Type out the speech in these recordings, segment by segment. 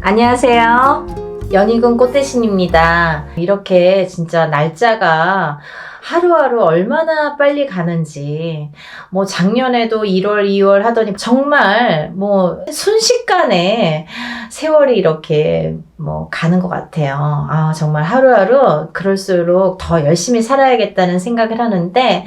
안녕하세요. 연희군 꽃대신입니다. 이렇게 진짜 날짜가 하루하루 얼마나 빨리 가는지, 작년에도 1월, 2월 하더니 정말 순식간에 세월이 이렇게 가는 것 같아요. 정말 하루하루 그럴수록 더 열심히 살아야겠다는 생각을 하는데,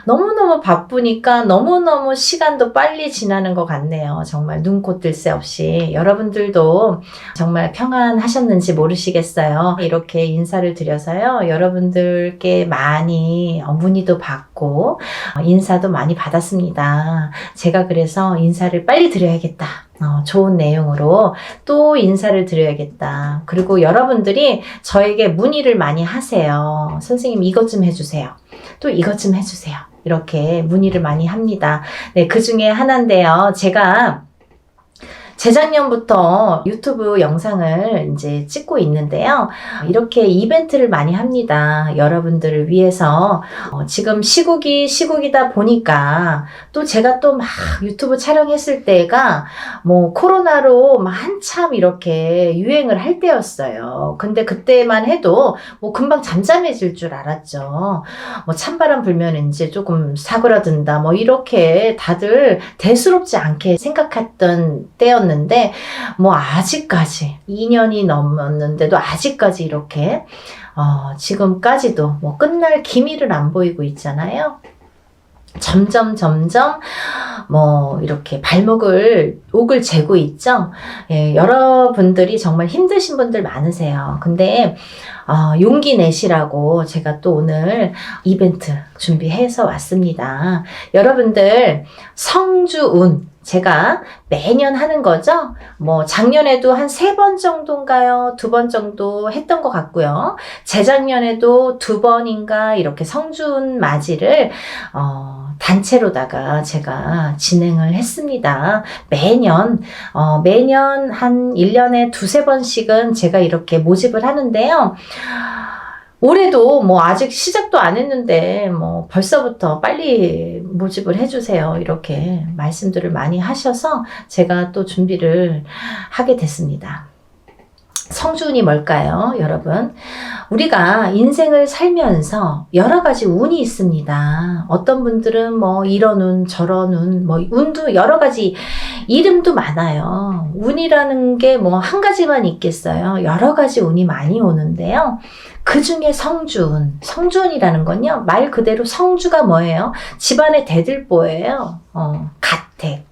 너무너무 바쁘니까 너무너무 시간도 빨리 지나는 것 같네요. 정말 눈코 뜰 새 없이. 여러분들도 정말 평안하셨는지 모르시겠어요. 이렇게 인사를 드려서요. 여러분들께 많이 문의도 받고 인사도 많이 받았습니다. 제가 그래서 인사를 빨리 드려야겠다. 좋은 내용으로 또 인사를 드려야겠다. 그리고 여러분들이 저에게 문의를 많이 하세요. 선생님 이것 좀 해주세요. 또 이것 좀 해주세요. 이렇게 문의를 많이 합니다. 네, 그 중에 하나인데요. 제가 재작년부터 유튜브 영상을 이제 찍고 있는데요. 이렇게 이벤트를 많이 합니다. 여러분들을 위해서. 지금 시국이다 보니까 또 제가 또 막 유튜브 촬영했을 때가 코로나로 한참 이렇게 유행을 할 때였어요. 근데 그때만 해도 금방 잠잠해질 줄 알았죠. 찬바람 불면 이제 조금 사그라든다. 이렇게 다들 대수롭지 않게 생각했던 때였는데 아직까지 2년이 넘었는데도 아직까지 이렇게 지금까지도 끝날 기미를 안 보이고 있잖아요. 점점 이렇게 옥을 재고 있죠. 예, 여러분들이 정말 힘드신 분들 많으세요. 근데 용기 내시라고 제가 또 오늘 이벤트 준비해서 왔습니다. 여러분들 성주운 제가 매년 하는 거죠. 작년에도 한 3번 정도인가요? 2번 정도 했던 것 같고요. 재작년에도 2번인가 이렇게 성준 맞이를 단체로다가 제가 진행을 했습니다. 매년 한 1년에 2-3번씩은 제가 이렇게 모집을 하는데요. 올해도 아직 시작도 안 했는데 벌써부터 빨리 모집을 해주세요. 이렇게 말씀들을 많이 하셔서 제가 또 준비를 하게 됐습니다. 성주운이 뭘까요, 여러분? 우리가 인생을 살면서 여러 가지 운이 있습니다. 어떤 분들은 이런 운, 저런 운, 운도 여러 가지 이름도 많아요. 운이라는 게 한 가지만 있겠어요. 여러 가지 운이 많이 오는데요. 그 중에 성주운이라는 건요, 말 그대로 성주가 뭐예요? 집안의 대들보예요. 가택.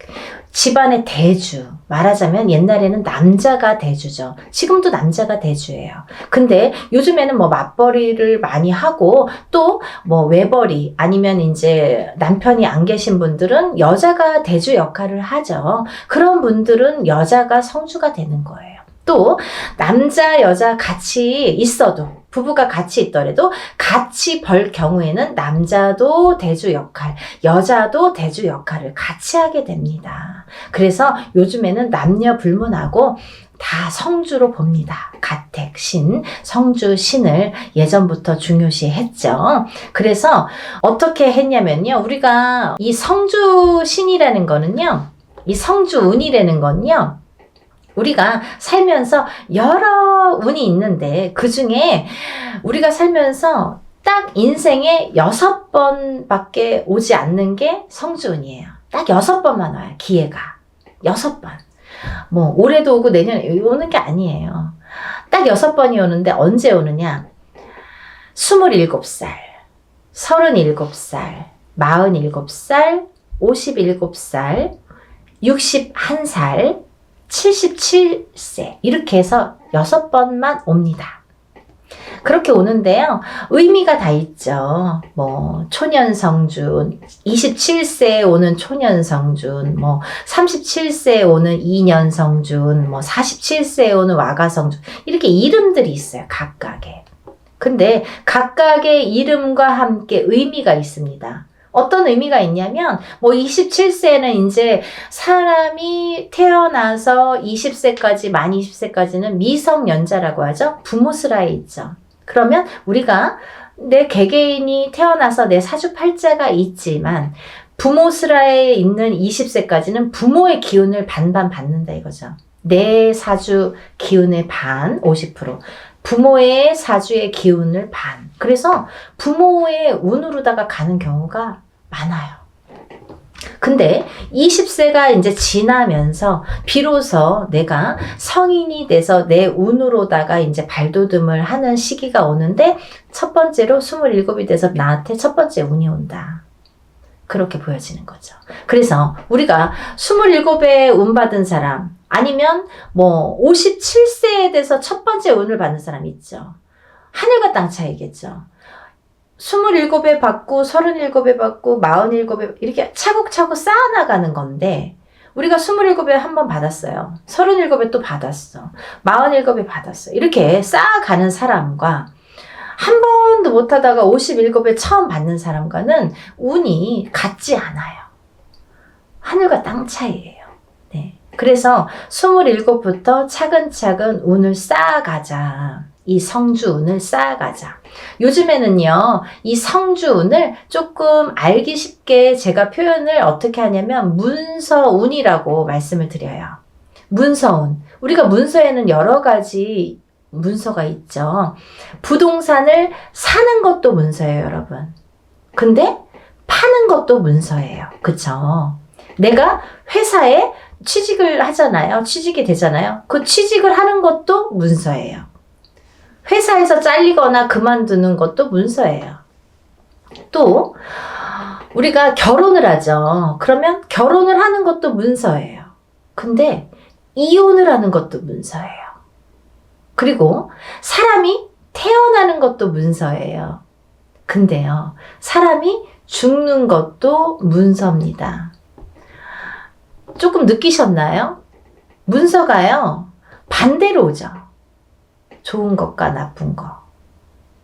집안의 대주. 말하자면 옛날에는 남자가 대주죠. 지금도 남자가 대주예요. 근데 요즘에는 맞벌이를 많이 하고 또 외벌이 아니면 이제 남편이 안 계신 분들은 여자가 대주 역할을 하죠. 그런 분들은 여자가 성주가 되는 거예요. 또 남자 여자 같이 있어도 부부가 같이 있더라도 같이 벌 경우에는 남자도 대주 역할, 여자도 대주 역할을 같이 하게 됩니다. 그래서 요즘에는 남녀 불문하고 다 성주로 봅니다. 가택, 신, 성주, 신을 예전부터 중요시 했죠. 그래서 어떻게 했냐면요. 우리가 이 성주 신이라는 거는요. 이 성주 운이라는 건요. 우리가 살면서 여러 운이 있는데 그 중에 우리가 살면서 딱 인생에 6번밖에 오지 않는 게 성주운이에요. 딱 6번만 와요. 기회가. 6번. 올해도 오고 내년에 오는 게 아니에요. 딱 6번이 오는데 언제 오느냐? 27살, 37살, 47살, 57살, 61살, 77세 이렇게 해서 6번만 옵니다. 그렇게 오는데요. 의미가 다 있죠. 초년성준, 27세에 오는 초년성준, 37세에 오는 이년성준, 47세에 오는 와가성준 이렇게 이름들이 있어요. 각각의. 근데 각각의 이름과 함께 의미가 있습니다. 어떤 의미가 있냐면 27세는 이제 사람이 태어나서 20세까지 만 20세까지는 미성년자라고 하죠. 부모스라에 있죠. 그러면 우리가 내 개개인이 태어나서 내 사주팔자가 있지만 부모스라에 있는 20세까지는 부모의 기운을 반반 받는다 이거죠. 내 사주 기운의 반, 50%. 부모의 사주의 기운을 반. 그래서 부모의 운으로다가 가는 경우가 많아요. 근데 20세가 이제 지나면서 비로소 내가 성인이 돼서 내 운으로다가 이제 발돋움을 하는 시기가 오는데 첫 번째로 27이 돼서 나한테 첫 번째 운이 온다. 그렇게 보여지는 거죠. 그래서 우리가 27에 운 받은 사람 아니면 뭐 57세에 돼서 첫 번째 운을 받는 사람 있죠. 하늘과 땅 차이겠죠. 27에 받고 37에 받고 47에 이렇게 차곡차곡 쌓아나가는 건데 우리가 27에 한 번 받았어요. 37에 또 받았어. 47에 받았어. 이렇게 쌓아가는 사람과 한 번도 못하다가 57에 처음 받는 사람과는 운이 같지 않아요. 하늘과 땅 차이예요. 네. 그래서 27부터 차근차근 운을 쌓아가자. 이 성주운을 쌓아가자. 요즘에는요, 이 성주운을 조금 알기 쉽게 제가 표현을 어떻게 하냐면 문서운이라고 말씀을 드려요. 문서운. 우리가 문서에는 여러 가지 문서가 있죠. 부동산을 사는 것도 문서예요, 여러분. 근데 파는 것도 문서예요. 그쵸? 내가 회사에 취직을 하잖아요. 취직이 되잖아요. 그 취직을 하는 것도 문서예요. 회사에서 잘리거나 그만두는 것도 문서예요. 또 우리가 결혼을 하죠. 그러면 결혼을 하는 것도 문서예요. 근데 이혼을 하는 것도 문서예요. 그리고 사람이 태어나는 것도 문서예요. 근데요, 사람이 죽는 것도 문서입니다. 조금 느끼셨나요? 문서가요, 반대로 오죠. 좋은 것과 나쁜 거,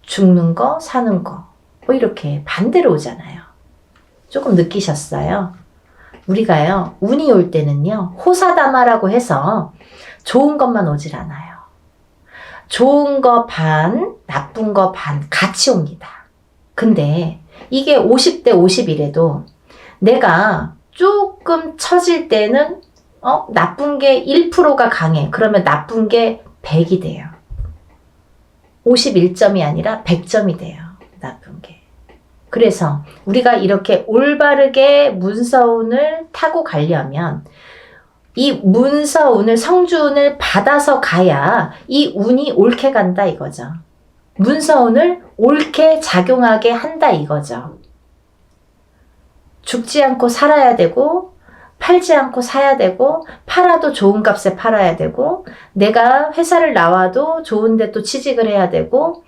죽는 거, 사는 거, 뭐 이렇게 반대로 오잖아요. 조금 느끼셨어요? 우리가요, 운이 올 때는요, 호사다마라고 해서 좋은 것만 오질 않아요. 좋은 거 반, 나쁜 거 반 같이 옵니다. 근데 이게 50대 50이래도 내가 조금 처질 때는 나쁜 게 1%가 강해. 그러면 나쁜 게 100이 돼요. 51점이 아니라 100점이 돼요. 나쁜 게. 그래서 우리가 이렇게 올바르게 문서운을 타고 가려면 이 문서운을, 성주운을 받아서 가야 이 운이 옳게 간다 이거죠. 문서운을 옳게 작용하게 한다 이거죠. 죽지 않고 살아야 되고 팔지 않고 사야 되고 팔아도 좋은 값에 팔아야 되고 내가 회사를 나와도 좋은 데 또 취직을 해야 되고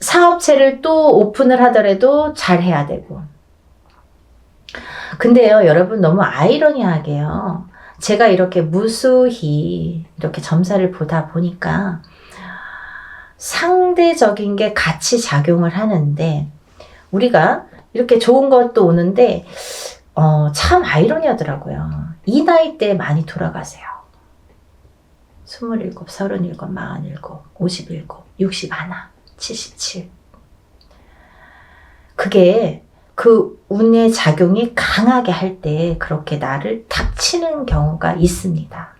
사업체를 또 오픈을 하더라도 잘 해야 되고. 근데요, 여러분 너무 아이러니하게요. 제가 이렇게 무수히 이렇게 점사를 보다 보니까 상대적인 게 같이 작용을 하는데 우리가 이렇게 좋은 것도 오는데 참 아이러니하더라고요. 이 나이 때 많이 돌아가세요. 27, 37, 47, 57, 61, 77. 그게 그 운의 작용이 강하게 할 때 그렇게 나를 탁 치는 경우가 있습니다.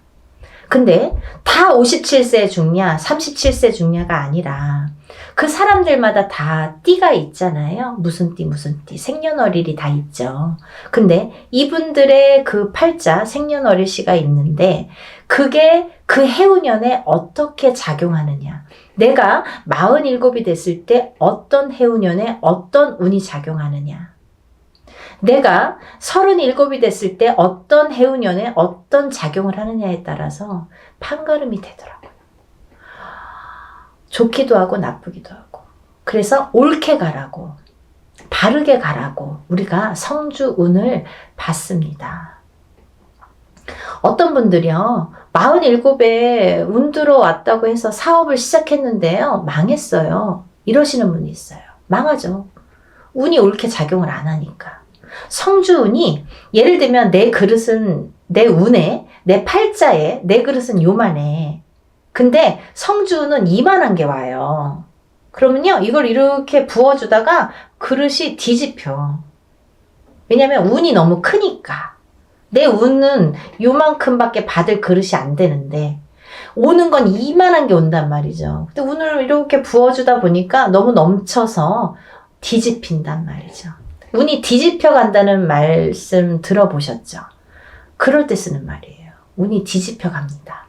근데 다 57세 죽냐, 37세 죽냐가 아니라 그 사람들마다 다 띠가 있잖아요. 무슨 띠, 무슨 띠, 생년월일이 다 있죠. 근데 이분들의 그 팔자, 생년월일시가 있는데 그게 그 해운년에 어떻게 작용하느냐. 내가 47이 됐을 때 어떤 해운년에 어떤 운이 작용하느냐. 내가 37이 됐을 때 어떤 해운년에 어떤 작용을 하느냐에 따라서 판가름이 되더라고요. 좋기도 하고 나쁘기도 하고. 그래서 옳게 가라고, 바르게 가라고 우리가 성주운을 받습니다. 어떤 분들이요, 47에 운 들어왔다고 해서 사업을 시작했는데요, 망했어요. 이러시는 분이 있어요. 망하죠. 운이 옳게 작용을 안 하니까. 성주운이 예를 들면 내 그릇은, 내 운에, 내 팔자에 내 그릇은 요만해. 근데 성주운은 이만한 게 와요. 그러면요, 이걸 이렇게 부어주다가 그릇이 뒤집혀. 왜냐면 운이 너무 크니까. 내 운은 요만큼밖에 받을 그릇이 안 되는데 오는 건 이만한 게 온단 말이죠. 근데 운을 이렇게 부어주다 보니까 너무 넘쳐서 뒤집힌단 말이죠. 운이 뒤집혀 간다는 말씀 들어보셨죠? 그럴 때 쓰는 말이에요. 운이 뒤집혀 갑니다.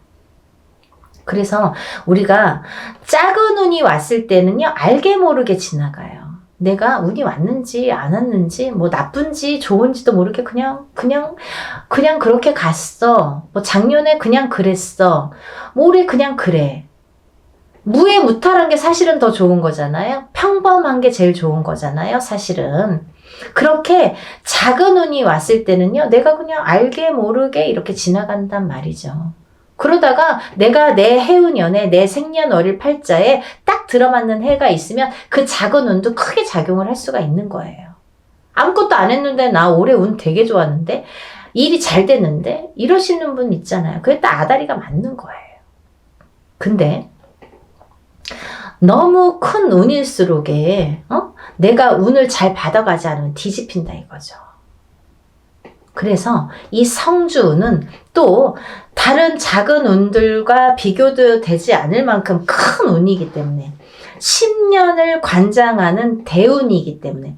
그래서 우리가 작은 운이 왔을 때는요, 알게 모르게 지나가요. 내가 운이 왔는지 안 왔는지 뭐 나쁜지 좋은지도 모르게 그냥 그렇게 갔어. 뭐 작년에 그냥 그랬어. 뭐 올해 그냥 그래. 무해무탈한 게 사실은 더 좋은 거잖아요. 평범한 게 제일 좋은 거잖아요. 사실은. 그렇게 작은 운이 왔을 때는요, 내가 그냥 알게 모르게 이렇게 지나간단 말이죠. 그러다가 내가 내 해운년에 내 생년월일 팔자에 딱 들어맞는 해가 있으면 그 작은 운도 크게 작용을 할 수가 있는 거예요. 아무것도 안 했는데 나 올해 운 되게 좋았는데 일이 잘 됐는데 이러시는 분 있잖아요. 그게 딱 아다리가 맞는 거예요. 근데 너무 큰 운일수록에 내가 운을 잘 받아가지 않으면 뒤집힌다 이거죠. 그래서 이 성주운은 또 다른 작은 운들과 비교도 되지 않을 만큼 큰 운이기 때문에 10년을 관장하는 대운이기 때문에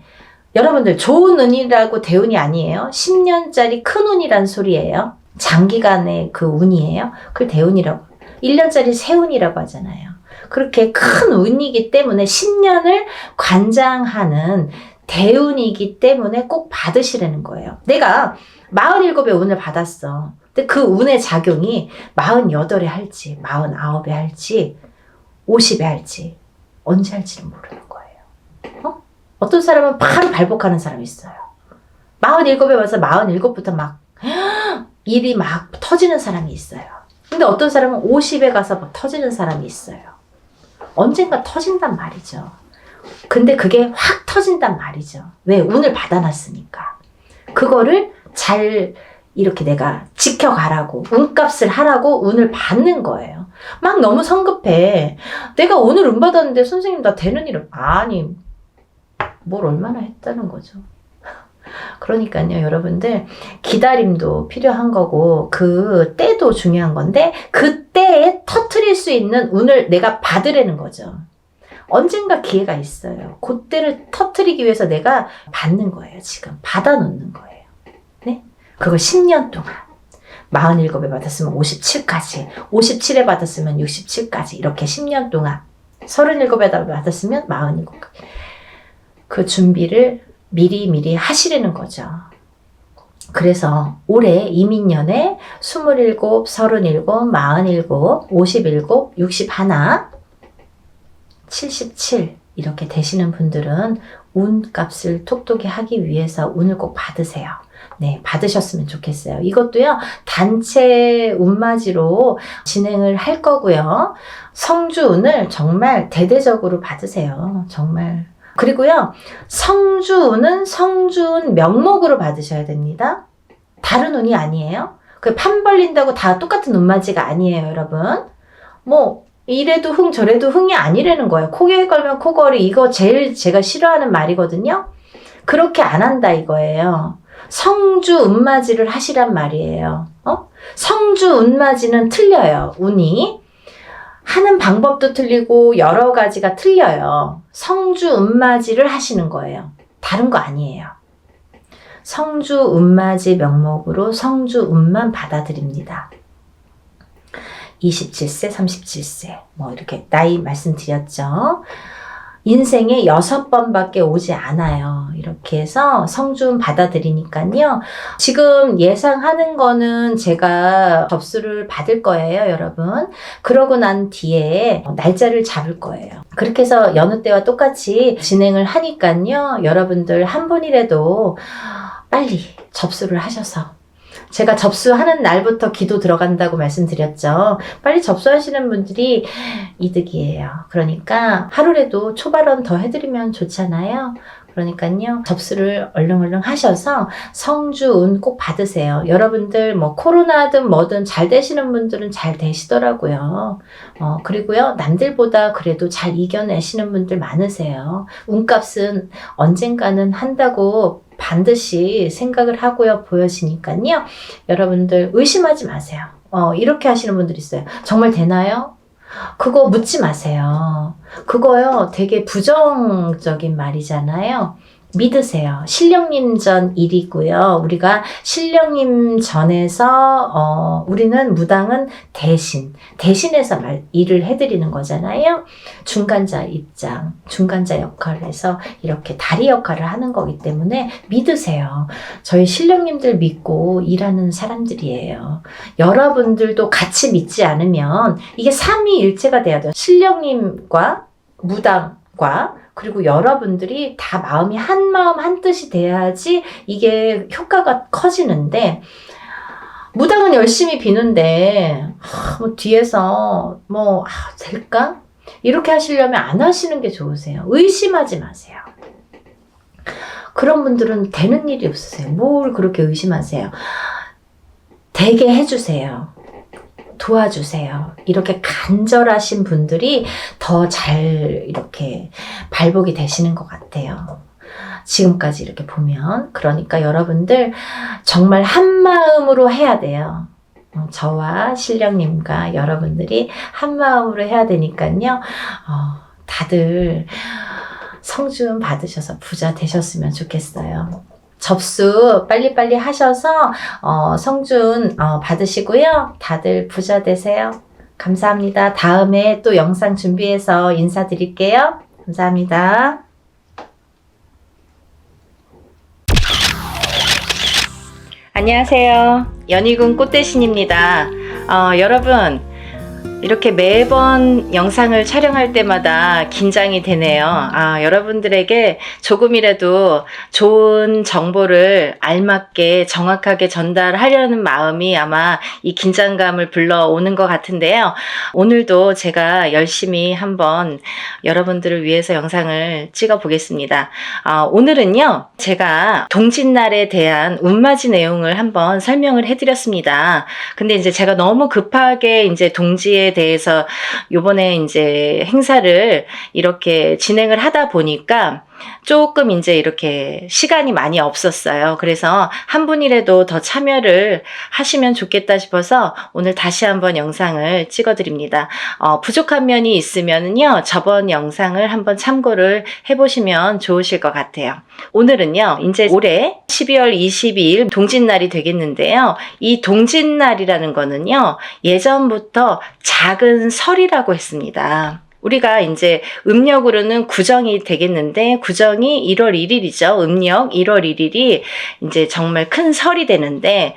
여러분들 좋은 운이라고 대운이 아니에요. 10년짜리 큰 운이란 소리예요. 장기간의 그 운이에요. 그걸 대운이라고 1년짜리 세운이라고 하잖아요. 그렇게 큰 운이기 때문에 10년을 관장하는 대운이기 때문에 꼭 받으시라는 거예요. 내가 47의 운을 받았어. 근데 그 운의 작용이 48에 할지 49에 할지 50에 할지 언제 할지는 모르는 거예요. 어떤 사람은 바로 발복하는 사람이 있어요. 47에 와서 47부터 막 일이 막 터지는 사람이 있어요. 근데 어떤 사람은 50에 가서 막 터지는 사람이 있어요. 언젠가 터진단 말이죠. 근데 그게 확 터진단 말이죠. 왜? 운을 받아놨으니까. 그거를 잘 이렇게 내가 지켜가라고, 운값을 하라고 운을 받는 거예요. 막 너무 성급해. 내가 오늘 운 받았는데 선생님 나 되는 일을 아니 뭘 얼마나 했다는 거죠. 그러니까요, 여러분들 기다림도 필요한 거고 그 때도 중요한 건데 그 때에 터트릴 수 있는 운을 내가 받으라는 거죠. 언젠가 기회가 있어요. 그때를 터트리기 위해서 내가 받는 거예요. 지금 받아놓는 거예요. 네? 그걸 10년 동안 47에 받았으면 57까지 57에 받았으면 67까지 이렇게 10년 동안 37에 받았으면 47까지 그 준비를 미리 하시라는 거죠. 그래서 올해 이민년에 27, 37, 47, 57, 61, 77 이렇게 되시는 분들은 운값을 톡톡히 하기 위해서 운을 꼭 받으세요. 네, 받으셨으면 좋겠어요. 이것도요, 단체 운맞이로 진행을 할 거고요. 성주운을 정말 대대적으로 받으세요. 정말. 그리고요, 성주운은 성주운 명목으로 받으셔야 됩니다. 다른 운이 아니에요. 그 판 벌린다고 다 똑같은 운맞이가 아니에요, 여러분. 뭐, 이래도 흥, 저래도 흥이 아니라는 거예요. 코에 걸면 코걸이, 이거 제일 제가 싫어하는 말이거든요. 그렇게 안 한다 이거예요. 성주 운맞이를 하시란 말이에요. 성주 운맞이는 틀려요, 운이. 하는 방법도 틀리고 여러 가지가 틀려요. 성주 운맞이를 하시는 거예요. 다른 거 아니에요. 성주 운맞이 명목으로 성주 운만 받아들입니다. 27세, 37세 뭐 이렇게 나이 말씀드렸죠. 인생에 6번밖에 오지 않아요. 이렇게 해서 성주운 받아들이니까요. 지금 예상하는 거는 제가 접수를 받을 거예요, 여러분. 그러고 난 뒤에 날짜를 잡을 거예요. 그렇게 해서 여느 때와 똑같이 진행을 하니까요. 여러분들 한 분이라도 빨리 접수를 하셔서 제가 접수하는 날부터 기도 들어간다고 말씀드렸죠. 빨리 접수하시는 분들이 이득이에요. 그러니까 하루라도 초발언 더 해드리면 좋잖아요. 그러니까요, 접수를 얼른 하셔서 성주운 꼭 받으세요. 여러분들 뭐 코로나든 뭐든 잘 되시는 분들은 잘 되시더라고요. 그리고요, 남들보다 그래도 잘 이겨내시는 분들 많으세요. 운값은 언젠가는 한다고 반드시 생각을 하고요 보여지니까요. 여러분들 의심하지 마세요. 이렇게 하시는 분들 있어요. 정말 되나요? 그거 묻지 마세요. 그거요 되게 부정적인 말이잖아요. 믿으세요. 신령님 전 일이고요. 우리가 신령님 전에서 우리는 무당은 대신해서 일을 해드리는 거잖아요. 중간자 입장, 중간자 역할을 해서 이렇게 다리 역할을 하는 거기 때문에 믿으세요. 저희 신령님들 믿고 일하는 사람들이에요. 여러분들도 같이 믿지 않으면 이게 삼위일체가 돼야 돼요. 신령님과 무당과 그리고 여러분들이 다 마음이 한 마음 한 뜻이 돼야지 이게 효과가 커지는데, 무당은 열심히 비는데 뭐 뒤에서 될까? 이렇게 하시려면 안 하시는 게 좋으세요. 의심하지 마세요. 그런 분들은 되는 일이 없으세요. 뭘 그렇게 의심하세요. 되게 해주세요. 도와주세요. 이렇게 간절하신 분들이 더 잘 이렇게 발복이 되시는 것 같아요. 지금까지 이렇게 보면. 그러니까 여러분들 정말 한 마음으로 해야 돼요. 저와 신령님과 여러분들이 한 마음으로 해야 되니까요. 다들 성준 받으셔서 부자 되셨으면 좋겠어요. 접수 빨리빨리 하셔서 성준 받으시고요. 다들 부자 되세요. 감사합니다. 다음에 또 영상 준비해서 인사드릴게요. 감사합니다. 안녕하세요. 연희군 꽃대신입니다. 여러분, 이렇게 매번 영상을 촬영할 때마다 긴장이 되네요. 여러분들에게 조금이라도 좋은 정보를 알맞게 정확하게 전달하려는 마음이 아마 이 긴장감을 불러오는 것 같은데요. 오늘도 제가 열심히 한번 여러분들을 위해서 영상을 찍어 보겠습니다. 오늘은요, 제가 동짓날에 대한 운맞이 내용을 한번 설명을 해드렸습니다. 근데 이제 제가 너무 급하게 이제 동지에 대해서 요번에 이제 행사를 이렇게 진행을 하다 보니까 조금 이제 이렇게 시간이 많이 없었어요. 그래서 한 분이라도 더 참여를 하시면 좋겠다 싶어서 오늘 다시 한번 영상을 찍어드립니다. 부족한 면이 있으면요, 저번 영상을 한번 참고를 해보시면 좋으실 것 같아요. 오늘은요, 이제 올해 12월 22일 동짓날이 되겠는데요. 이 동짓날이라는 거는요, 예전부터 작은 설이라고 했습니다. 우리가 이제 음력으로는 구정이 되겠는데, 구정이 1월 1일이죠. 음력 1월 1일이 이제 정말 큰 설이 되는데,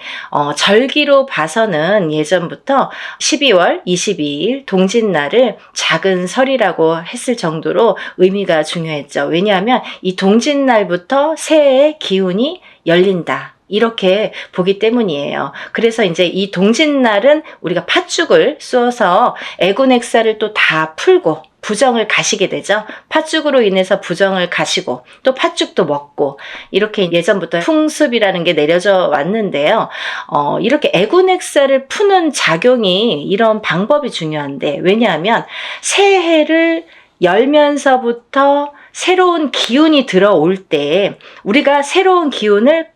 절기로 봐서는 예전부터 12월 22일 동짓날을 작은 설이라고 했을 정도로 의미가 중요했죠. 왜냐하면 이 동짓날부터 새해의 기운이 열린다, 이렇게 보기 때문이에요. 그래서 이제 이 동짓날은 우리가 팥죽을 쏘아서 애군액사를 또 다 풀고 부정을 가시게 되죠. 팥죽으로 인해서 부정을 가시고 또 팥죽도 먹고, 이렇게 예전부터 풍습이라는 게 내려져 왔는데요. 이렇게 애군액사를 푸는 작용이, 이런 방법이 중요한데, 왜냐하면 새해를 열면서부터 새로운 기운이 들어올 때 우리가 새로운 기운을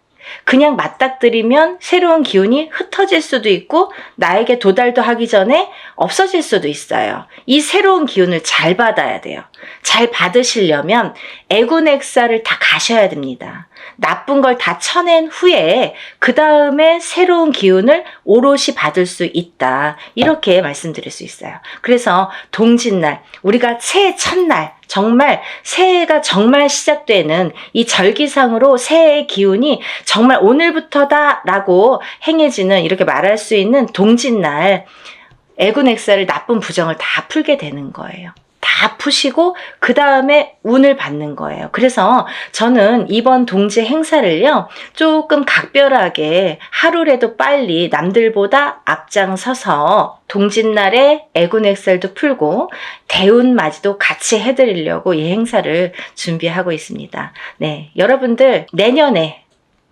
그냥 맞닥뜨리면 새로운 기운이 흩어질 수도 있고 나에게 도달도 하기 전에 없어질 수도 있어요. 이 새로운 기운을 잘 받아야 돼요. 잘 받으시려면 애군액사를 다 가셔야 됩니다. 나쁜 걸 다 쳐낸 후에 그 다음에 새로운 기운을 오롯이 받을 수 있다, 이렇게 말씀드릴 수 있어요. 그래서 동짓날, 우리가 새해 첫날, 정말 새해가 정말 시작되는 이 절기상으로 새해의 기운이 정말 오늘부터다 라고 행해지는, 이렇게 말할 수 있는 동짓날, 애군액사를, 나쁜 부정을 다 풀게 되는 거예요. 다 푸시고 그 다음에 운을 받는 거예요. 그래서 저는 이번 동지 행사를요, 조금 각별하게 하루라도 빨리 남들보다 앞장서서 동짓날에 애군액살도 풀고 대운맞이도 같이 해드리려고 이 행사를 준비하고 있습니다. 네, 여러분들 내년에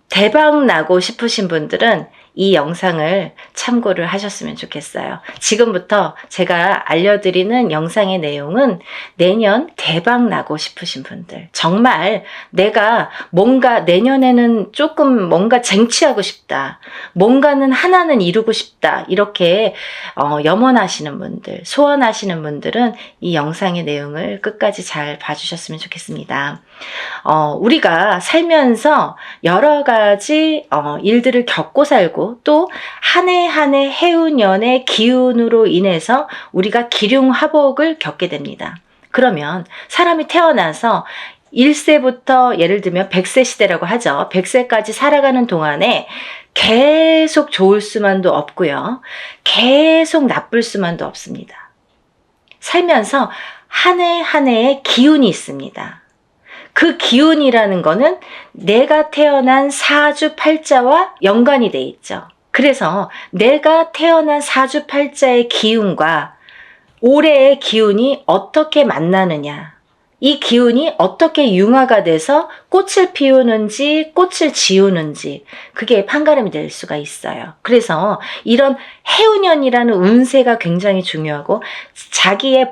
대박 나고 싶으신 분들은 이 영상을 참고를 하셨으면 좋겠어요. 지금부터 제가 알려드리는 영상의 내용은 내년 대박 나고 싶으신 분들, 정말 내가 뭔가 내년에는 조금 뭔가 쟁취하고 싶다, 뭔가는 하나는 이루고 싶다, 이렇게 염원하시는 분들, 소원하시는 분들은 이 영상의 내용을 끝까지 잘 봐주셨으면 좋겠습니다. 우리가 살면서 여러 가지 일들을 겪고 살고 또 한 해 한 해 해운년의 기운으로 인해서 우리가 기륭화복을 겪게 됩니다. 그러면 사람이 태어나서 1세부터 예를 들면 100세 시대라고 하죠. 100세까지 살아가는 동안에 계속 좋을 수만도 없고요. 계속 나쁠 수만도 없습니다. 살면서 한 해 한 해의 기운이 있습니다. 그 기운이라는 거는 내가 태어난 사주팔자와 연관이 돼 있죠. 그래서 내가 태어난 사주팔자의 기운과 올해의 기운이 어떻게 만나느냐, 이 기운이 어떻게 융화가 돼서 꽃을 피우는지 꽃을 지우는지 그게 판가름이 될 수가 있어요. 그래서 이런 해운년이라는 운세가 굉장히 중요하고 자기의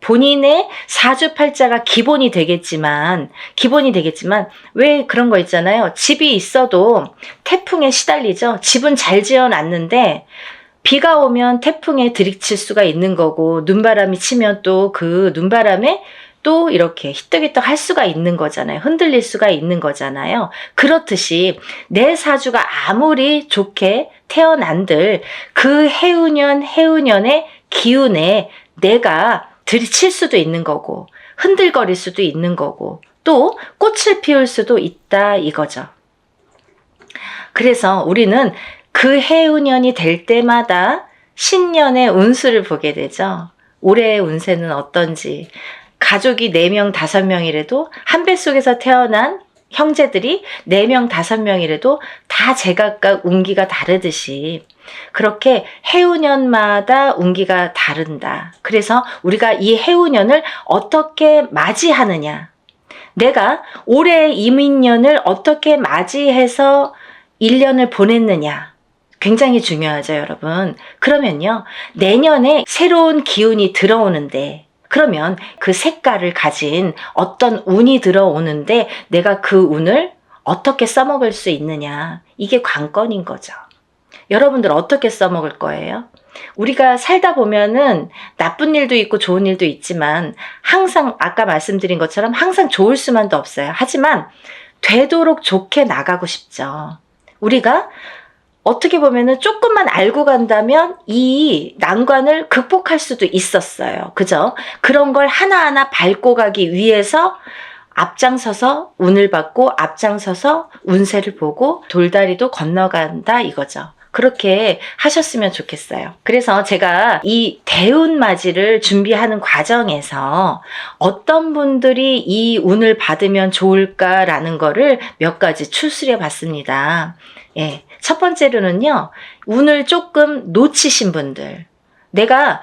본인의 사주팔자가 기본이 되겠지만 왜 그런 거 있잖아요. 집이 있어도 태풍에 시달리죠. 집은 잘 지어놨는데 비가 오면 태풍에 들이칠 수가 있는 거고 눈바람이 치면 또 그 눈바람에 또 이렇게 히떡히떡 할 수가 있는 거잖아요. 흔들릴 수가 있는 거잖아요. 그렇듯이 내 사주가 아무리 좋게 태어난들 그 해운년의 기운에 내가 들이칠 수도 있는 거고 흔들거릴 수도 있는 거고 또 꽃을 피울 수도 있다 이거죠. 그래서 우리는 그 해운년이 될 때마다 신년의 운수를 보게 되죠. 올해의 운세는 어떤지. 가족이 4명, 5명이라도 한 뱃속에서 태어난 형제들이 4명, 5명이라도 다 제각각 운기가 다르듯이 그렇게 해운년마다 운기가 다른다. 그래서 우리가 이 해운년을 어떻게 맞이하느냐, 내가 올해의 이민년을 어떻게 맞이해서 1년을 보냈느냐 굉장히 중요하죠, 여러분. 그러면요, 내년에 새로운 기운이 들어오는데 그러면 그 색깔을 가진 어떤 운이 들어오는데 내가 그 운을 어떻게 써먹을 수 있느냐, 이게 관건인 거죠. 여러분들 어떻게 써먹을 거예요? 우리가 살다 보면은 나쁜 일도 있고 좋은 일도 있지만 항상 아까 말씀드린 것처럼 항상 좋을 수만도 없어요. 하지만 되도록 좋게 나가고 싶죠. 우리가 어떻게 보면은 조금만 알고 간다면 이 난관을 극복할 수도 있었어요. 그죠? 그런 걸 하나하나 밟고 가기 위해서 앞장서서 운을 받고 앞장서서 운세를 보고 돌다리도 건너간다 이거죠. 그렇게 하셨으면 좋겠어요. 그래서 제가 이 대운맞이를 준비하는 과정에서 어떤 분들이 이 운을 받으면 좋을까라는 거를 몇 가지 추스려 봤습니다. 예. 첫 번째로는요, 운을 조금 놓치신 분들. 내가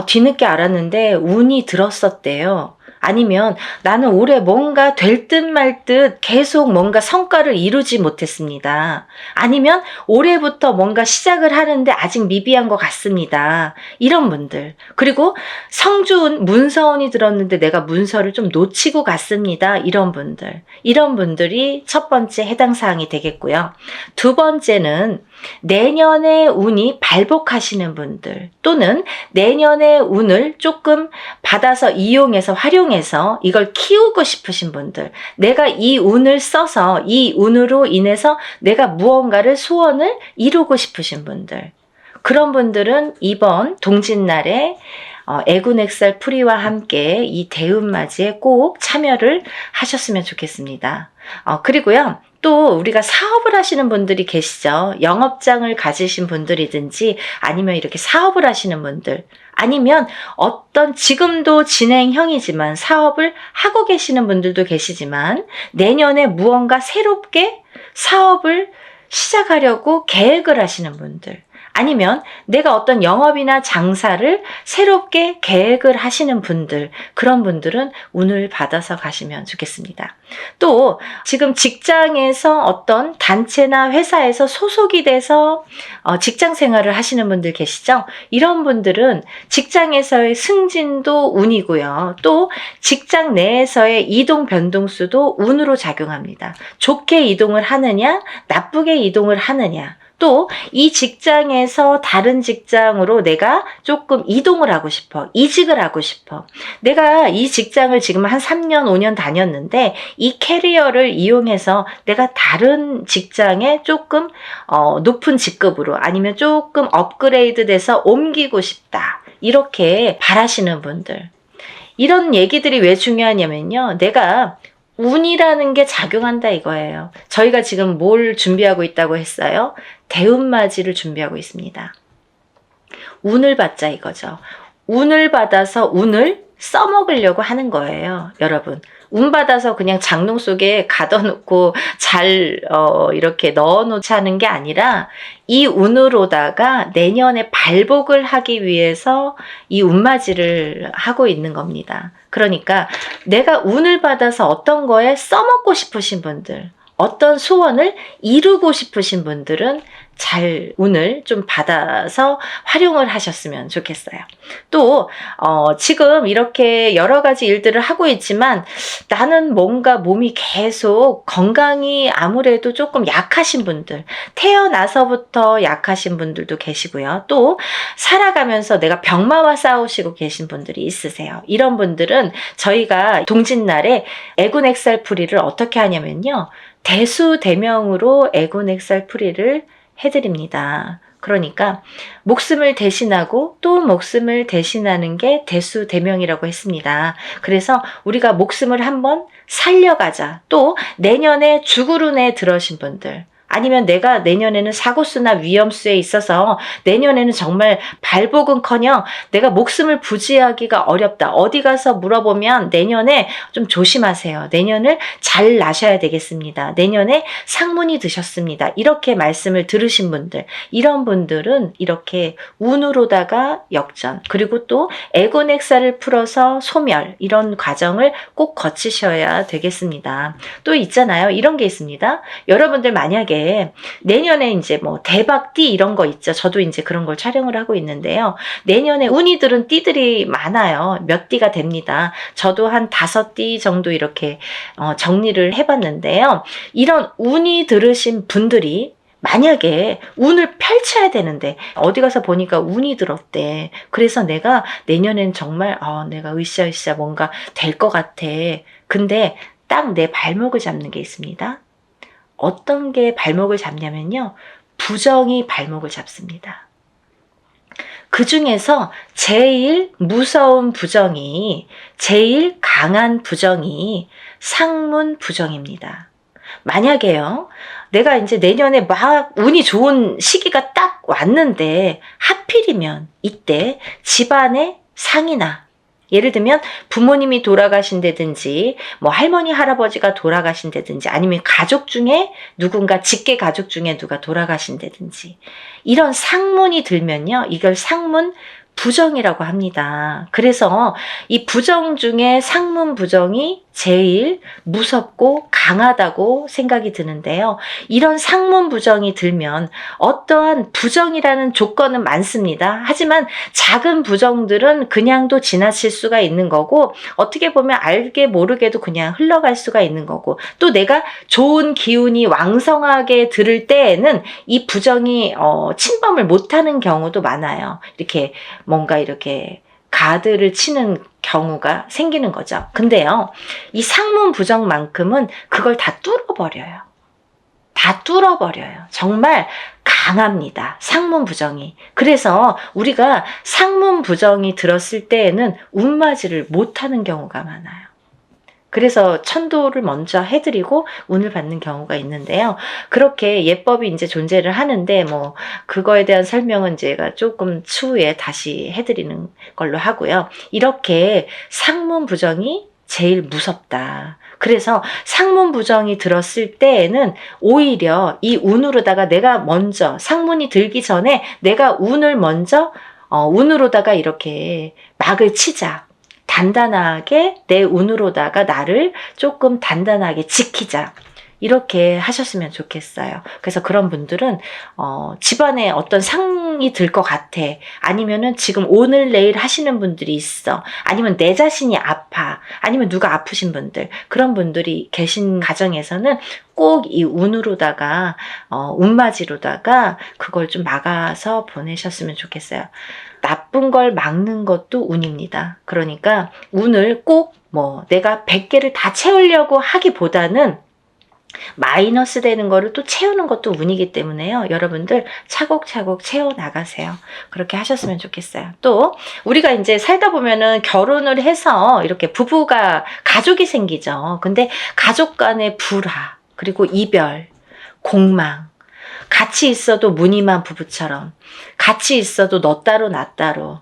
뒤늦게 알았는데 운이 들었었대요. 아니면 나는 올해 뭔가 될 듯 말 듯 계속 뭔가 성과를 이루지 못했습니다. 아니면 올해부터 뭔가 시작을 하는데 아직 미비한 것 같습니다. 이런 분들. 그리고 성주운, 문서운이 들었는데 내가 문서를 좀 놓치고 갔습니다. 이런 분들. 이런 분들이 첫 번째 해당 사항이 되겠고요. 두 번째는 내년의 운이 발복하시는 분들 또는 내년의 운을 조금 받아서 이용해서 활용해서 이걸 키우고 싶으신 분들, 내가 이 운을 써서 이 운으로 인해서 내가 무언가를 소원을 이루고 싶으신 분들, 그런 분들은 이번 동짓날에 애군액살 풀이와 함께 이 대운맞이에 꼭 참여를 하셨으면 좋겠습니다. 그리고요, 또 우리가 사업을 하시는 분들이 계시죠. 영업장을 가지신 분들이든지 아니면 이렇게 사업을 하시는 분들, 아니면 어떤 지금도 진행형이지만 사업을 하고 계시는 분들도 계시지만 내년에 무언가 새롭게 사업을 시작하려고 계획을 하시는 분들, 아니면 내가 어떤 영업이나 장사를 새롭게 계획을 하시는 분들, 그런 분들은 운을 받아서 가시면 좋겠습니다. 또 지금 직장에서 어떤 단체나 회사에서 소속이 돼서 직장 생활을 하시는 분들 계시죠? 이런 분들은 직장에서의 승진도 운이고요. 또 직장 내에서의 이동 변동수도 운으로 작용합니다. 좋게 이동을 하느냐, 나쁘게 이동을 하느냐, 또 이 직장에서 다른 직장으로 내가 조금 이동을 하고 싶어, 이직을 하고 싶어. 내가 이 직장을 지금 한 3년, 5년 다녔는데 이 캐리어를 이용해서 내가 다른 직장에 조금 높은 직급으로 아니면 조금 업그레이드 돼서 옮기고 싶다. 이렇게 바라시는 분들. 이런 얘기들이 왜 중요하냐면요. 내가 운이라는 게 작용한다 이거예요. 저희가 지금 뭘 준비하고 있다고 했어요? 대운맞이를 준비하고 있습니다. 운을 받자 이거죠. 운을 받아서 운을 써먹으려고 하는 거예요. 여러분. 운 받아서 그냥 장롱 속에 가둬놓고 잘 이렇게 넣어놓지 하는 게 아니라 이 운으로다가 내년에 발복을 하기 위해서 이 운맞이를 하고 있는 겁니다. 그러니까 내가 운을 받아서 어떤 거에 써먹고 싶으신 분들, 어떤 소원을 이루고 싶으신 분들은 잘 운을 좀 받아서 활용을 하셨으면 좋겠어요. 또 지금 이렇게 여러 가지 일들을 하고 있지만 나는 뭔가 몸이 계속 건강이 아무래도 조금 약하신 분들, 태어나서부터 약하신 분들도 계시고요. 또 살아가면서 내가 병마와 싸우시고 계신 분들이 있으세요. 이런 분들은 저희가 동짓날에 애군액살풀이를 어떻게 하냐면요. 대수대명으로 애군액살풀이를 해드립니다. 그러니까 목숨을 대신하고 또 목숨을 대신하는 게 대수대명이라고 했습니다. 그래서 우리가 목숨을 한번 살려가자. 또 내년에 죽을 운에 들어신 분들, 아니면 내가 내년에는 사고수나 위험수에 있어서 내년에는 정말 발복은커녕 내가 목숨을 부지하기가 어렵다. 어디 가서 물어보면 내년에 좀 조심하세요. 내년을 잘 나셔야 되겠습니다. 내년에 상문이 드셨습니다. 이렇게 말씀을 들으신 분들, 이런 분들은 이렇게 운으로다가 역전, 그리고 또 애곤액살을 풀어서 소멸, 이런 과정을 꼭 거치셔야 되겠습니다. 또 있잖아요. 이런 게 있습니다. 여러분들 만약에 내년에 이제 뭐 대박띠 이런 거 있죠. 저도 이제 그런 걸 촬영을 하고 있는데요. 내년에 운이 들은 띠들이 많아요. 몇 띠가 됩니다. 저도 한 5띠 정도 이렇게 정리를 해봤는데요. 이런 운이 들으신 분들이 만약에 운을 펼쳐야 되는데 어디 가서 보니까 운이 들었대. 그래서 내가 내년엔 정말 내가 으쌰으쌰 뭔가 될 것 같아. 근데 딱 내 발목을 잡는 게 있습니다. 어떤 게 발목을 잡냐면요. 부정이 발목을 잡습니다. 그 중에서 제일 무서운 부정이, 제일 강한 부정이 상문 부정입니다. 만약에요, 내가 이제 내년에 막 운이 좋은 시기가 딱 왔는데 하필이면 이때 집안의 상이나, 예를 들면 부모님이 돌아가신다든지 뭐 할머니 할아버지가 돌아가신다든지 아니면 가족 중에 누군가 직계 가족 중에 누가 돌아가신다든지 이런 상문이 들면요. 이걸 상문 부정이라고 합니다. 그래서 이 부정 중에 상문 부정이 제일 무섭고 강하다고 생각이 드는데요. 이런 상문 부정이 들면 어떠한 부정이라는 조건은 많습니다. 하지만 작은 부정들은 그냥도 지나칠 수가 있는 거고 어떻게 보면 알게 모르게도 그냥 흘러갈 수가 있는 거고 또 내가 좋은 기운이 왕성하게 들을 때에는 이 부정이 침범을 못하는 경우도 많아요. 이렇게 뭔가 이렇게 가드를 치는 경우가 생기는 거죠. 근데요, 이 상문 부정만큼은 그걸 다 뚫어버려요. 다 뚫어버려요. 정말 강합니다. 상문 부정이. 그래서 우리가 상문 부정이 들었을 때에는 운맞이를 못하는 경우가 많아요. 그래서 천도를 먼저 해드리고 운을 받는 경우가 있는데요. 그렇게 예법이 이제 존재를 하는데 뭐 그거에 대한 설명은 제가 조금 추후에 다시 해드리는 걸로 하고요. 이렇게 상문 부정이 제일 무섭다. 그래서 상문 부정이 들었을 때에는 오히려 이 운으로다가 내가 먼저 상문이 들기 전에 내가 운을 먼저 운으로다가 이렇게 막을 치자. 단단하게 내 운으로다가 나를 조금 단단하게 지키자. 이렇게 하셨으면 좋겠어요. 그래서 그런 분들은 집안에 어떤 상이 들 것 같아. 아니면은 지금 오늘 내일 하시는 분들이 있어. 아니면 내 자신이 아파. 아니면 누가 아프신 분들. 그런 분들이 계신 가정에서는 꼭 이 운으로다가 운맞이로다가 그걸 좀 막아서 보내셨으면 좋겠어요. 나쁜 걸 막는 것도 운입니다. 그러니까 운을 꼭 내가 100개를 다 채우려고 하기보다는 마이너스 되는 거를 또 채우는 것도 운이기 때문에요. 여러분들 차곡차곡 채워 나가세요. 그렇게 하셨으면 좋겠어요. 또 우리가 이제 살다 보면은 결혼을 해서 이렇게 부부가 가족이 생기죠. 근데 가족 간의 불화, 그리고 이별, 공망, 같이 있어도 무늬만 부부처럼, 같이 있어도 너 따로 나 따로,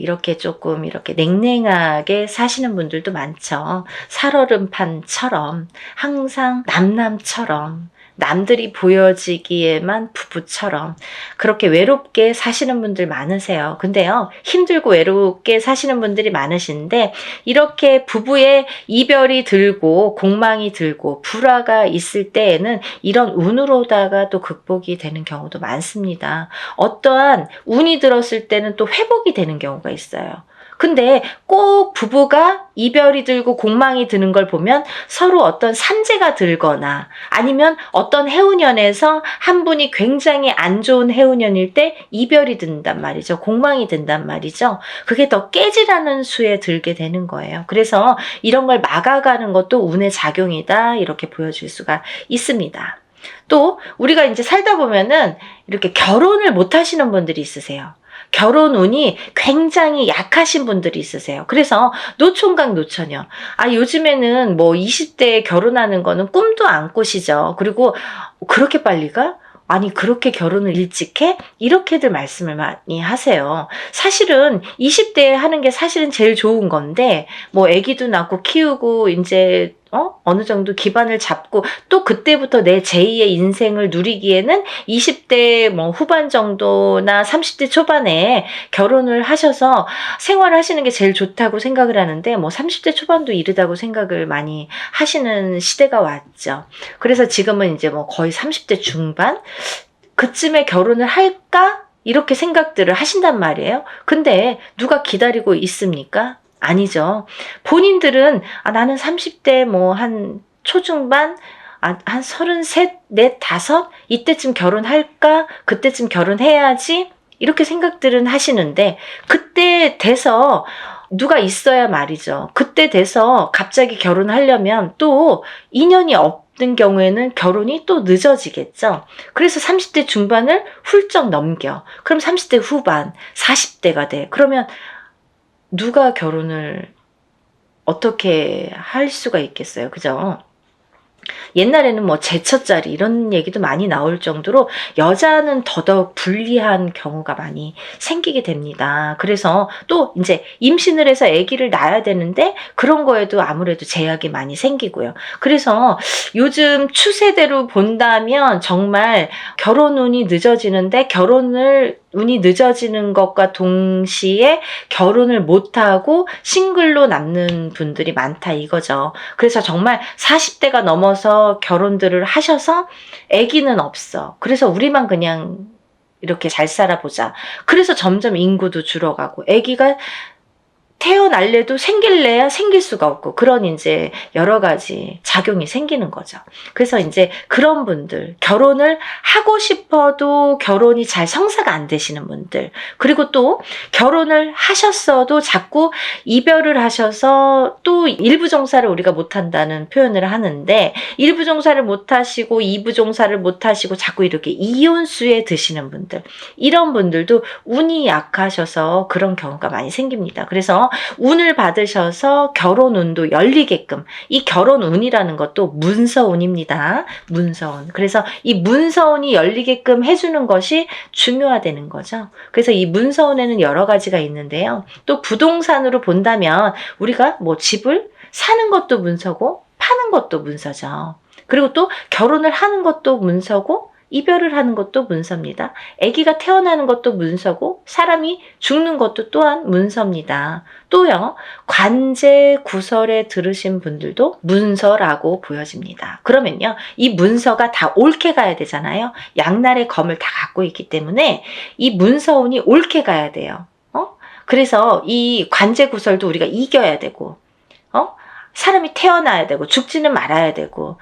이렇게 조금 이렇게 냉랭하게 사시는 분들도 많죠. 살얼음판처럼 항상 남남처럼 남들이 보여지기에만 부부처럼 그렇게 외롭게 사시는 분들 많으세요. 근데요, 힘들고 외롭게 사시는 분들이 많으신데 이렇게 부부의 이별이 들고 공망이 들고 불화가 있을 때에는 이런 운으로다가 또 극복이 되는 경우도 많습니다. 어떠한 운이 들었을 때는 또 회복이 되는 경우가 있어요. 근데 꼭 부부가 이별이 들고 공망이 드는 걸 보면 서로 어떤 산재가 들거나 아니면 어떤 해운년에서 한 분이 굉장히 안 좋은 해운년일 때 이별이 든단 말이죠. 공망이 든단 말이죠. 그게 더 깨지라는 수에 들게 되는 거예요. 그래서 이런 걸 막아가는 것도 운의 작용이다. 이렇게 보여줄 수가 있습니다. 또 우리가 이제 살다 보면은 이렇게 결혼을 못 하시는 분들이 있으세요. 결혼 운이 굉장히 약하신 분들이 있으세요. 그래서 노총각 노처녀. 요즘에는 20대에 결혼하는 거는 꿈도 안 꾸시죠. 그리고 그렇게 빨리 가? 아니 그렇게 결혼을 일찍 해? 이렇게들 말씀을 많이 하세요. 사실은 20대에 하는 게 사실은 제일 좋은 건데 아기도 낳고 키우고 이제 어느 정도 기반을 잡고 또 그때부터 내 제2의 인생을 누리기에는 20대 후반 정도나 30대 초반에 결혼을 하셔서 생활을 하시는 게 제일 좋다고 생각을 하는데 30대 초반도 이르다고 생각을 많이 하시는 시대가 왔죠. 그래서 지금은 이제 거의 30대 중반 그쯤에 결혼을 할까? 이렇게 생각들을 하신단 말이에요. 근데 누가 기다리고 있습니까? 아니죠. 본인들은 나는 30대 한 초중반 한 33, 4, 5 이때쯤 결혼할까? 그때쯤 결혼해야지 이렇게 생각들은 하시는데 그때 돼서 누가 있어야 말이죠. 그때 돼서 갑자기 결혼하려면 또 인연이 없는 경우에는 결혼이 또 늦어지겠죠. 그래서 30대 중반을 훌쩍 넘겨. 그럼 30대 후반, 40대가 돼. 그러면 누가 결혼을 어떻게 할 수가 있겠어요. 그죠? 옛날에는 제처자리 이런 얘기도 많이 나올 정도로 여자는 더더욱 불리한 경우가 많이 생기게 됩니다. 그래서 또 이제 임신을 해서 아기를 낳아야 되는데 그런 거에도 아무래도 제약이 많이 생기고요. 그래서 요즘 추세대로 본다면 정말 결혼 운이 늦어지는데 운이 늦어지는 것과 동시에 결혼을 못하고 싱글로 남는 분들이 많다 이거죠. 그래서 정말 40대가 넘어서 결혼들을 하셔서 아기는 없어. 그래서 우리만 그냥 이렇게 잘 살아보자. 그래서 점점 인구도 줄어가고 아기가 태어날래도 생길래야 생길 수가 없고 그런 이제 여러 가지 작용이 생기는 거죠. 그래서 이제 그런 분들, 결혼을 하고 싶어도 결혼이 잘 성사가 안 되시는 분들, 그리고 또 결혼을 하셨어도 자꾸 이별을 하셔서 또 일부 종사를 우리가 못한다는 표현을 하는데 일부 종사를 못하시고 2부 종사를 못하시고 자꾸 이렇게 이혼수에 드시는 분들, 이런 분들도 운이 약하셔서 그런 경우가 많이 생깁니다. 그래서 운을 받으셔서 결혼 운도 열리게끔, 이 결혼 운이라는 것도 문서운입니다. 문서운. 그래서 이 문서운이 열리게끔 해주는 것이 중요하다는 거죠. 그래서 이 문서운에는 여러 가지가 있는데요. 또 부동산으로 본다면 우리가 집을 사는 것도 문서고 파는 것도 문서죠. 그리고 또 결혼을 하는 것도 문서고 이별을 하는 것도 문서입니다. 아기가 태어나는 것도 문서고 사람이 죽는 것도 또한 문서입니다. 또요, 관제 구설에 들으신 분들도 문서라고 보여집니다. 그러면요, 이 문서가 다 옳게 가야 되잖아요. 양날의 검을 다 갖고 있기 때문에 이 문서운이 옳게 가야 돼요. 그래서 이 관제 구설도 우리가 이겨야 되고, 사람이 태어나야 되고, 죽지는 말아야 되고,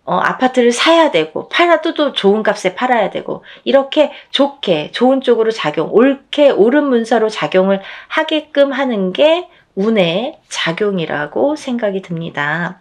아파트를 사야 되고, 팔아도 또 좋은 값에 팔아야 되고, 이렇게 좋게, 좋은 쪽으로 옳게, 옳은 문서로 작용을 하게끔 하는 게 운의 작용이라고 생각이 듭니다.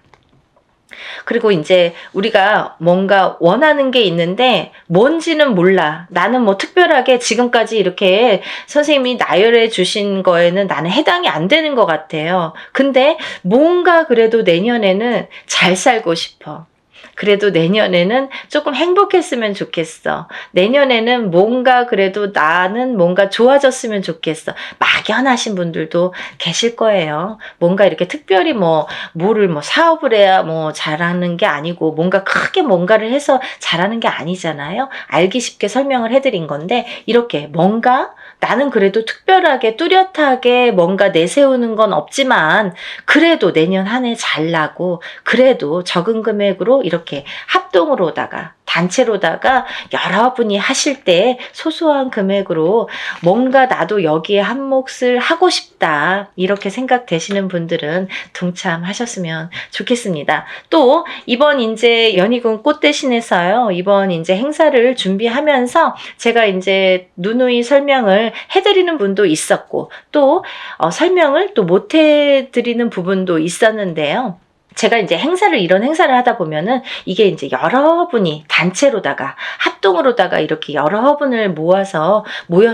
그리고 이제 우리가 뭔가 원하는 게 있는데 뭔지는 몰라. 나는 뭐 특별하게 지금까지 이렇게 선생님이 나열해 주신 거에는 나는 해당이 안 되는 것 같아요. 근데 뭔가 그래도 내년에는 잘 살고 싶어. 그래도 내년에는 조금 행복했으면 좋겠어. 내년에는 뭔가 그래도 나는 뭔가 좋아졌으면 좋겠어. 막연하신 분들도 계실 거예요. 뭔가 이렇게 특별히 뭐를 사업을 해야 잘하는 게 아니고 뭔가 크게 뭔가를 해서 잘하는 게 아니잖아요. 알기 쉽게 설명을 해드린 건데 이렇게 뭔가 나는 그래도 특별하게 뚜렷하게 뭔가 내세우는 건 없지만 그래도 내년 한 해 잘나고 그래도 적은 금액으로 이렇게 합동으로다가 단체로다가 여러분이 하실 때 소소한 금액으로 뭔가 나도 여기에 한 몫을 하고 싶다 이렇게 생각되시는 분들은 동참하셨으면 좋겠습니다. 또 이번 이제 연희군 꽃대신에서요 이번 이제 행사를 준비하면서 제가 이제 누누이 설명을 해드리는 분도 있었고 또 설명을 또 못 해드리는 부분도 있었는데요. 제가 이제 이런 행사를 하다 보면은 이게 이제 여러분이 단체로다가 합동으로다가 이렇게 여러분을 모여서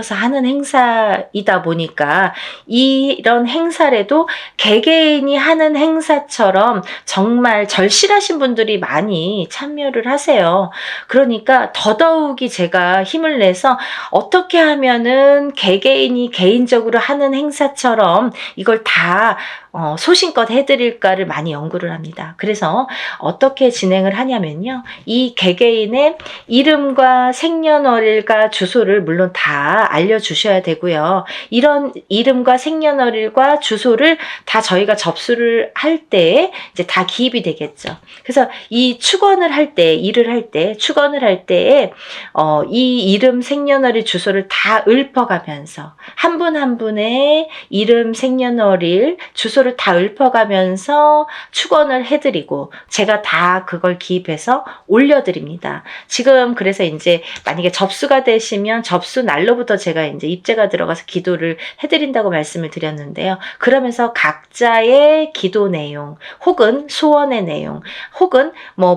하는 행사이다 보니까 이런 행사라도 개개인이 하는 행사처럼 정말 절실하신 분들이 많이 참여를 하세요. 그러니까 더더욱이 제가 힘을 내서 어떻게 하면은 개개인이 개인적으로 하는 행사처럼 이걸 다 소신껏 해드릴까를 많이 연구를 합니다. 그래서 어떻게 진행을 하냐면요. 이 개개인의 이름과 생년월일과 주소를 물론 다 알려주셔야 되고요. 이런 이름과 생년월일과 주소를 다 저희가 접수를 할 때 이제 다 기입이 되겠죠. 그래서 이 축원을 할 때, 일을 할 때, 축원을 할 때에 이 이름, 생년월일, 주소를 다 읊어가면서 한 분 한 분의 이름, 생년월일, 주소를 다 읊어가면서 축원을 해드리고 제가 다 그걸 기입해서 올려드립니다. 지금 그래서 이제 만약에 접수가 되시면 접수 날로부터 제가 이제 입제가 들어가서 기도를 해드린다고 말씀을 드렸는데요. 그러면서 각자의 기도 내용 혹은 소원의 내용 혹은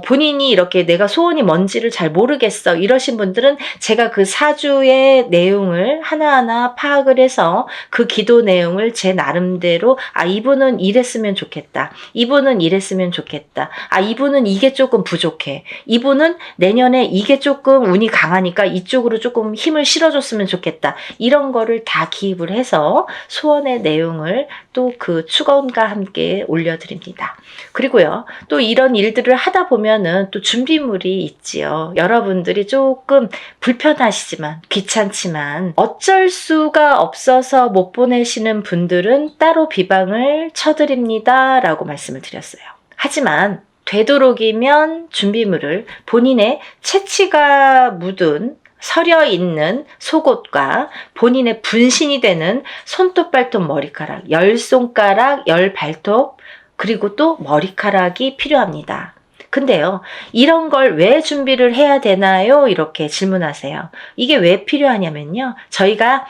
본인이 이렇게 내가 소원이 뭔지를 잘 모르겠어 이러신 분들은 제가 그 사주의 내용을 하나하나 파악을 해서 그 기도 내용을 제 나름대로 이분은 이랬으면 좋겠다. 이분은 이랬으면 좋겠다. 이분은 이게 조금 부족해. 이분은 내년에 이게 조금 운이 강하니까 이쪽으로 조금 힘을 실어줬으면 좋겠다. 이런 거를 다 기입을 해서 소원의 내용을 또 그 축원과 함께 올려드립니다. 그리고요, 또 이런 일들을 하다 보면은 또 준비물이 있지요. 여러분들이 조금 불편하시지만, 귀찮지만, 어쩔 수가 없어서 못 보내시는 분들은 따로 비방을 쳐드립니다. 라고 말씀을 드렸어요. 하지만, 되도록이면 준비물을 본인의 채취가 묻은 서려 있는 속옷과 본인의 분신이 되는 손톱, 발톱, 머리카락, 10손가락, 10발톱, 그리고 또 머리카락이 필요합니다. 근데요, 이런 걸 왜 준비를 해야 되나요? 이렇게 질문하세요. 이게 왜 필요하냐면요, 저희가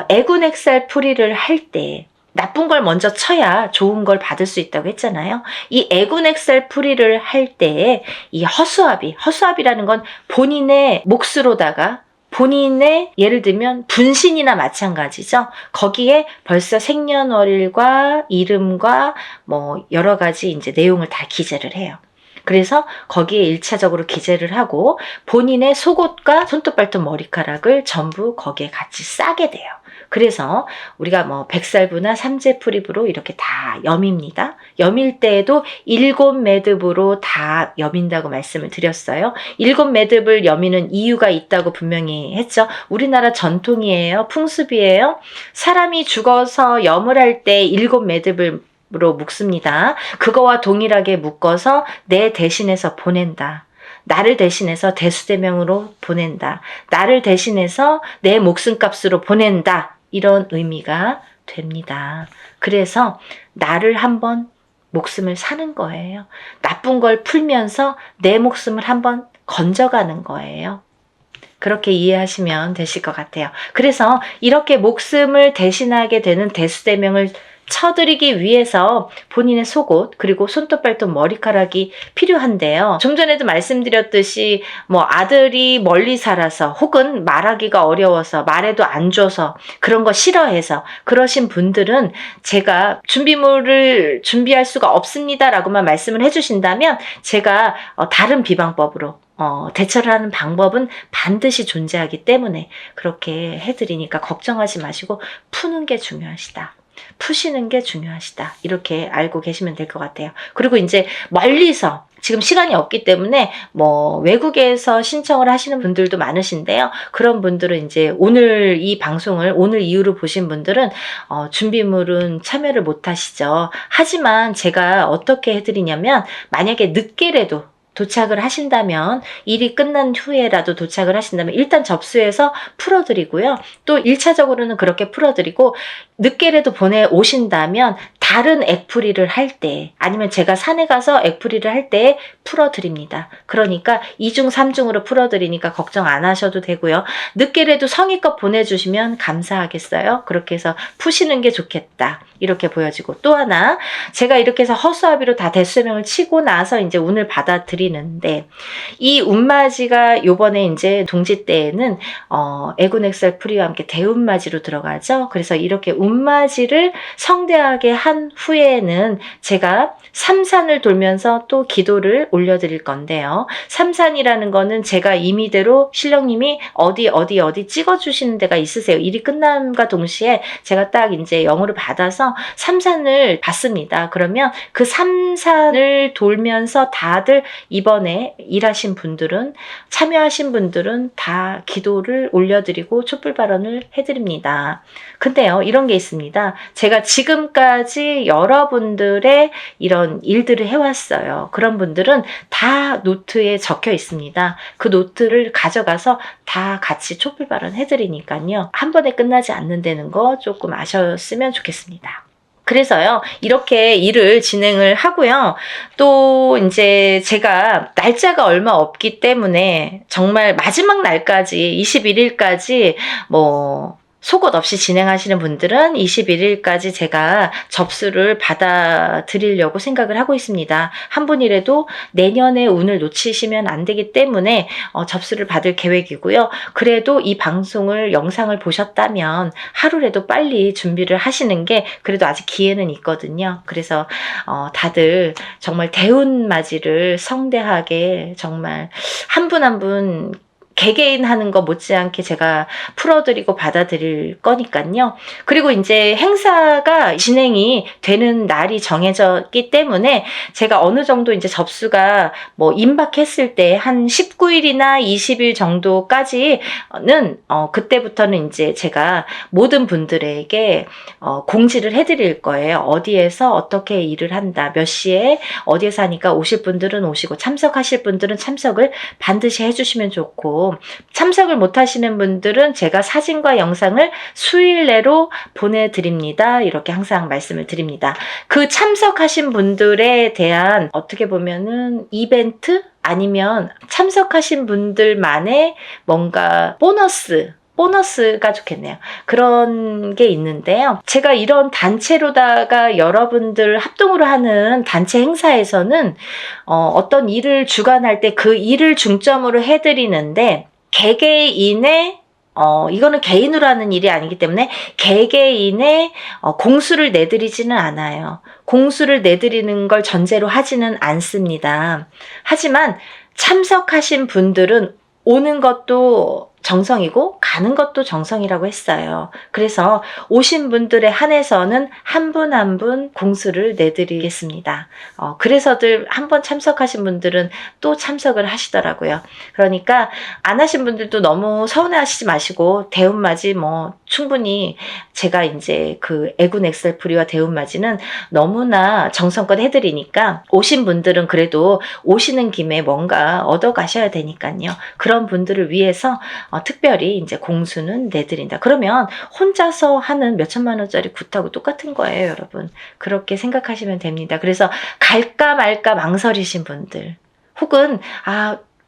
애군액살 풀이를 할 때 나쁜 걸 먼저 쳐야 좋은 걸 받을 수 있다고 했잖아요. 이 애군액살 풀이를 할 때 이 허수아비라는 건 본인의 몫으로다가 본인의 예를 들면 분신이나 마찬가지죠. 거기에 벌써 생년월일과 이름과 여러 가지 이제 내용을 다 기재를 해요. 그래서 거기에 1차적으로 기재를 하고 본인의 속옷과 손톱, 발톱, 머리카락을 전부 거기에 같이 싸게 돼요. 그래서 우리가 뭐 백살부나 삼재풀입으로 이렇게 다 여밉니다. 여밀 때에도 7매듭으로 다 여민다고 말씀을 드렸어요. 7매듭을 여미는 이유가 있다고 분명히 했죠. 우리나라 전통이에요. 풍습이에요. 사람이 죽어서 염을 할 때 7매듭을 로 묶습니다. 그거와 동일하게 묶어서 내 대신해서 보낸다. 나를 대신해서 대수대명으로 보낸다. 나를 대신해서 내 목숨값으로 보낸다. 이런 의미가 됩니다. 그래서 나를 한번 목숨을 사는 거예요. 나쁜 걸 풀면서 내 목숨을 한번 건져가는 거예요. 그렇게 이해하시면 되실 것 같아요. 그래서 이렇게 목숨을 대신하게 되는 대수대명을 쳐드리기 위해서 본인의 속옷 그리고 손톱 발톱 머리카락이 필요한데요. 좀 전에도 말씀드렸듯이 뭐 아들이 멀리 살아서 혹은 말하기가 어려워서 말해도 안 줘서 그런 거 싫어해서 그러신 분들은 제가 준비물을 준비할 수가 없습니다 라고만 말씀을 해주신다면 제가 다른 비방법으로 대처를 하는 방법은 반드시 존재하기 때문에 그렇게 해드리니까 걱정하지 마시고 푸는 게 중요하시다. 푸시는 게 중요하시다. 이렇게 알고 계시면 될 것 같아요. 그리고 이제 멀리서 지금 시간이 없기 때문에 뭐 외국에서 신청을 하시는 분들도 많으신데요. 그런 분들은 이제 오늘 이 방송을 오늘 이후로 보신 분들은 준비물은 참여를 못 하시죠. 하지만 제가 어떻게 해드리냐면 만약에 늦게라도 도착을 하신다면 일이 끝난 후에라도 도착을 하신다면 일단 접수해서 풀어드리고요. 또 1차적으로는 그렇게 풀어드리고 늦게라도 보내오신다면 다른 액풀이를 할 때 아니면 제가 산에 가서 액풀이를 할 때 풀어드립니다. 그러니까 2중 3중으로 풀어드리니까 걱정 안 하셔도 되고요. 늦게라도 성의껏 보내주시면 감사하겠어요. 그렇게 해서 푸시는 게 좋겠다. 이렇게 보여지고 또 하나 제가 이렇게 해서 허수아비로 다 대수명을 치고 나서 이제 운을 받아들이는데 이 운맞이가 요번에 이제 동지 때에는 애군액살 풀이와 함께 대운맞이로 들어가죠. 그래서 이렇게 운맞이를 성대하게 한 후에는 제가 삼산을 돌면서 또 기도를 올려드릴 건데요. 삼산이라는 거는 제가 임의대로 신령님이 어디 찍어주시는 데가 있으세요. 일이 끝남과 동시에 제가 딱 이제 영으로 받아서 삼산을 받습니다. 그러면 그 삼산을 돌면서 다들 이번에 일하신 분들은 참여하신 분들은 다 기도를 올려드리고 촛불 발언을 해드립니다. 근데요, 이런 게 있습니다. 제가 지금까지 여러분들의 이런 일들을 해왔어요. 그런 분들은 다 노트에 적혀 있습니다. 그 노트를 가져가서 다 같이 촛불 발언 해드리니까요. 한 번에 끝나지 않는다는 거 조금 아셨으면 좋겠습니다. 그래서요, 이렇게 일을 진행을 하고요. 또 이제 제가 날짜가 얼마 없기 때문에 정말 마지막 날까지 21일까지 뭐 속옷 없이 진행하시는 분들은 21일까지 제가 접수를 받아드리려고 생각을 하고 있습니다. 한 분이라도 내년에 운을 놓치시면 안 되기 때문에 접수를 받을 계획이고요. 그래도 이 방송을 영상을 보셨다면 하루라도 빨리 준비를 하시는 게 그래도 아직 기회는 있거든요. 그래서 다들 정말 대운맞이를 성대하게 정말 한 분 한 분 개개인 하는 거 못지않게 제가 풀어드리고 받아들일 거니까요. 그리고 이제 행사가 진행이 되는 날이 정해졌기 때문에 제가 어느 정도 이제 접수가 뭐 임박했을 때 한 19일이나 20일 정도까지는 그때부터는 이제 제가 모든 분들에게 공지를 해드릴 거예요. 어디에서 어떻게 일을 한다, 몇 시에 어디에서 하니까 오실 분들은 오시고 참석하실 분들은 참석을 반드시 해주시면 좋고 참석을 못 하시는 분들은 제가 사진과 영상을 수일 내로 보내드립니다. 이렇게 항상 말씀을 드립니다. 그 참석하신 분들에 대한 어떻게 보면은 이벤트? 아니면 참석하신 분들만의 뭔가 보너스가 좋겠네요. 그런 게 있는데요. 제가 이런 단체로다가 여러분들 합동으로 하는 단체 행사에서는 어떤 일을 주관할 때 그 일을 중점으로 해드리는데 개개인의 이거는 개인으로 하는 일이 아니기 때문에 개개인의 공수를 내드리지는 않아요. 공수를 내드리는 걸 전제로 하지는 않습니다. 하지만 참석하신 분들은 오는 것도 정성이고 가는 것도 정성이라고 했어요. 그래서 오신 분들에 한해서는 한 분 한 분 공수를 내드리겠습니다. 그래서들 한 번 참석하신 분들은 또 참석을 하시더라고요. 그러니까 안 하신 분들도 너무 서운해하시지 마시고 대운맞이 뭐 충분히 제가 이제 그 애군 엑셀프리와 대운맞이는 너무나 정성껏 해드리니까 오신 분들은 그래도 오시는 김에 뭔가 얻어 가셔야 되니까요. 그런 분들을 위해서 특별히 이제 공수는 내드린다. 그러면 혼자서 하는 몇천만 원짜리 굿하고 똑같은 거예요, 여러분. 그렇게 생각하시면 됩니다. 그래서 갈까 말까 망설이신 분들, 혹은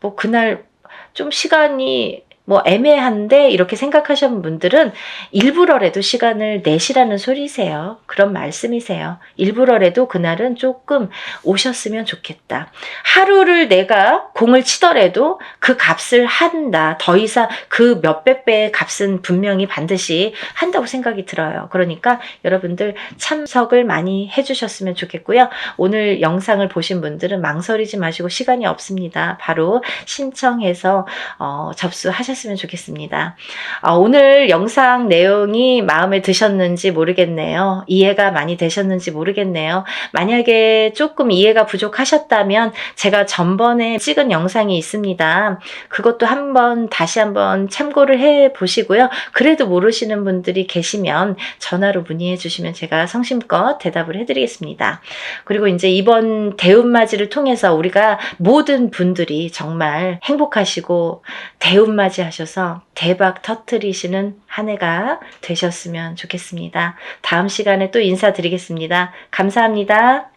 뭐 그날 좀 시간이 뭐 애매한데 이렇게 생각하시는 분들은 일부러라도 시간을 내시라는 소리세요. 그런 말씀이세요. 일부러라도 그날은 조금 오셨으면 좋겠다. 하루를 내가 공을 치더라도 그 값을 한다. 더 이상 그 몇백 배의 값은 분명히 반드시 한다고 생각이 들어요. 그러니까 여러분들 참석을 많이 해주셨으면 좋겠고요. 오늘 영상을 보신 분들은 망설이지 마시고 시간이 없습니다. 바로 신청해서 접수하셨으면 좋겠습니다. 오늘 영상 내용이 마음에 드셨는지 모르겠네요. 이해가 많이 되셨는지 모르겠네요. 만약에 조금 이해가 부족하셨다면 제가 전번에 찍은 영상이 있습니다. 그것도 다시 한번 참고를 해 보시고요. 그래도 모르시는 분들이 계시면 전화로 문의해 주시면 제가 성심껏 대답을 해드리겠습니다. 그리고 이제 이번 대운맞이를 통해서 우리가 모든 분들이 정말 행복하시고 대운맞이 하셔서 대박 터뜨리시는 한 해가 되셨으면 좋겠습니다. 다음 시간에 또 인사드리겠습니다. 감사합니다.